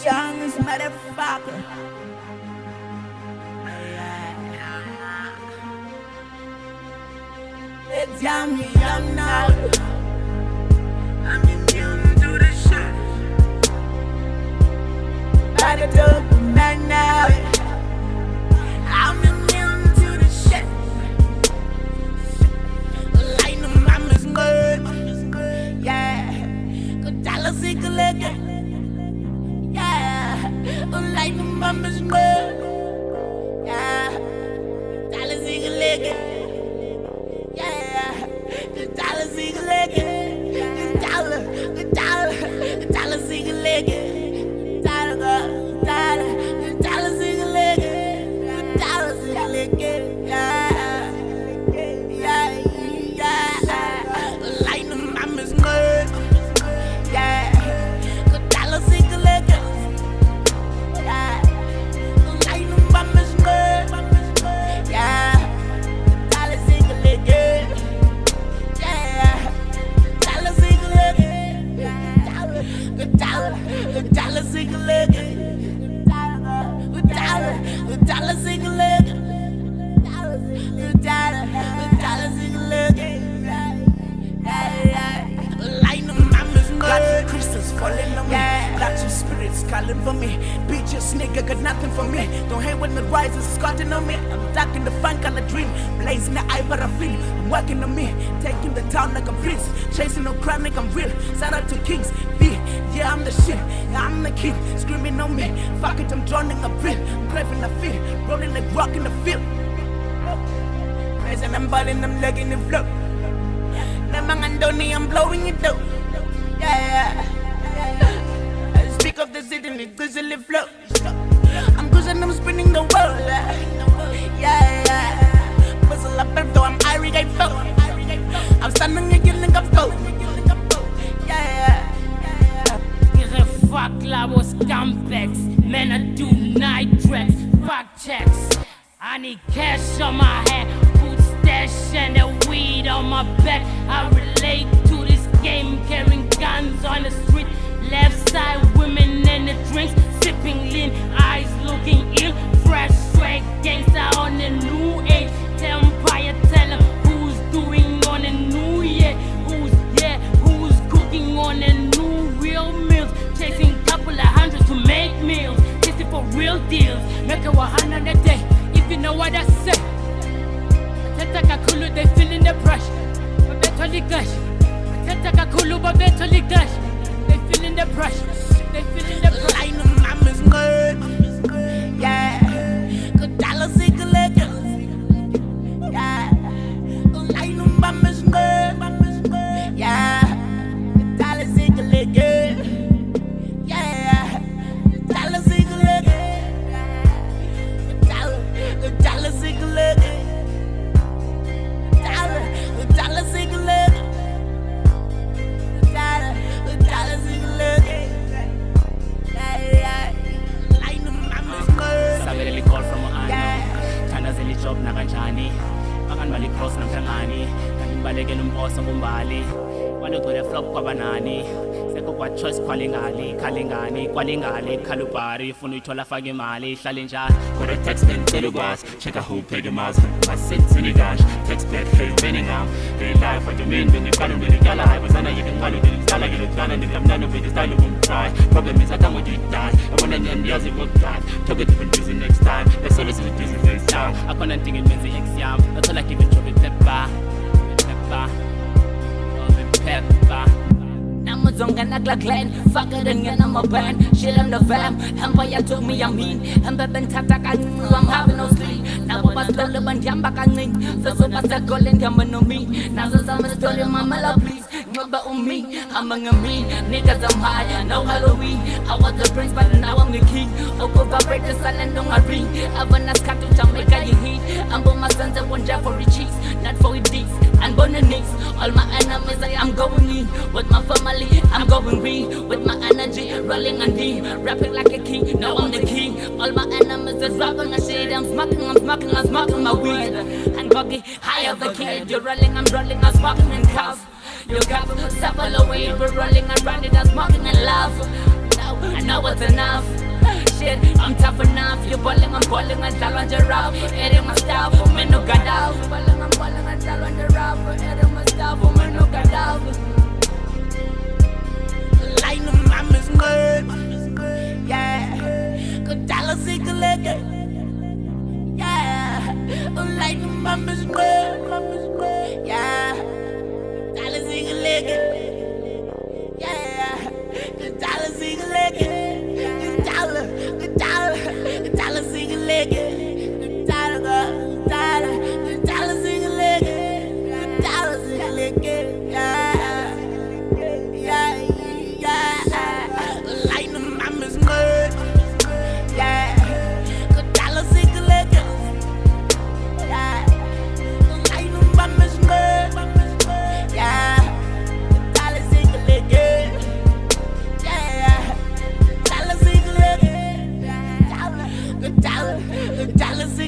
Youngest motherfucker. They tell me I'm not. I'm immune to the shit. But I don't know. I'm immune to the shit. Like the mama's good. Yeah. Good dollar single again. Yeah. Like the mama's good. Yeah. Dollar single again. Yeah, the dollar single again. The dollar single again. Dollar single again. The dollar single again. Yeah. Like the mama's good. Yeah, the dollar single again. Yeah, like the mama's good. Yeah. Dollar single again. Dollar single again. Dollar single again. Like the mama's good. Got crystals falling on me. Got two spirits calling for me. Bitches nigga got nothing for me. Don't hate when the rise is squatting on me. I'm stuck in the fun kind of dream. Blazing the eye but I feel. I'm working on me. Taking the town like a prince. Chasing no crime like I'm real. Shout out to Kings. Yeah, I'm the shit, yeah, I'm the kid. Screaming on me, fuck it, I'm drowning a bit. I'm craving the feel, rolling like rock in the field. Raising, I'm balling, I'm legging the flow. Namangandoni, I'm blowing it though. Yeah. I speak of the city and it grizzly flow. I'm cruising, I'm spinning the world. Yeah. Muscle up and though I'm irrigate flow. I'm standing again like a flow. Yeah. Fuck labos complex, man I do night dress, fuck checks. I need cash on my head, food stash and the weed on my back. I relate to this game, carrying guns on the street. Left side women and the drinks, sipping lean, eyes looking ill. Fresh swag gangster on the new age. Empire tell them who's doing on the new year. Who's cooking on the new real meals. Chasing couple of hundreds to make meals. Chasing for real deals. Make a 100 a day, if you know what I say. Tetaka Kulu, they feeling the brush. But better gush. Tetaka Kulu, but better gush. They feeling the brush. They feeling the brush. Like the mama's good. Yeah. Good dollar single again. Yeah. Like the mama's good. Yeah. Good dollar single again. Dollar single again. Dollar single again. Dollar single again. Like the mama's good. Sabeleli call from Ohio. China zeli job na kanjani. Makan bali cross namhlangani. Kanti baleke nomposa kumbali. Walugcwele flop kwabanani. Kwa choice kwalingani, khalingani, kwalingali, khalubari, ufuna uyithola faka imali, ihlale njalo. Kore text ben telugwas, check a who peg em as, my sits in the dash, text back, hey, winning am, hey, life, what you mean, when you call him, when you gala, I was on a you can call it, it's all I get it done, and if I'm none of it, it's time to try. Problem is, I don't want you to die, I want to end the other work that, talk a different reason next time, let's always do this next time. I can't think it means the exam, that's all I keep it to be pepper, pepper. Zonga nagla clan, fuck it and I'm a band. Shit, I'm the fam. Empire told me I'm mean. And the tata I'm having no sleep. Now I stole the band yamba kaning. So I said calling yamba no me. Now the summer story, mama love please. Remember on me, I'm a me. Niggas I'm high, no Halloween. I was the prince, but now I'm the king. Oko vibrate the sun and don't I ring. I wanna cut to Jamaica you heat. I'm born my sons and one job for the cheese. Not for it dicks and born the nicks. All my enemies I am going in. With my family I'm going green. With my energy rolling on D. Rapping like a king, now I'm the king. All my enemies is rapping my shit. I'm smoking my weed. And buggy high of the kid. You're rolling, I'm rolling, I'm smoking in cuff. You cup, supple away, we're rolling around it, I'm smoking and love. No, I know it's enough. Shit, I'm tough enough. You're balling, I'm balling, and tell on your route. Eating my stuff, for me no got out. Balling, I'm balling, and tell on your route. Eating my stuff, for me no got out. Line of mama's good. Yeah. Good dollar single leg. Yeah. Line of mama's good. Yeah. Dollar single leg. Yeah. Good dollar single leg. Good dollar single leg. Good dollar single leg. Good dollar single leg. Yeah. Line of mama's good. Yeah. Good dollar single leg. Yeah. Line of mama's good. Yeah. Good dollar single leg. Yeah. Dollar single leg. Good dollar single leg.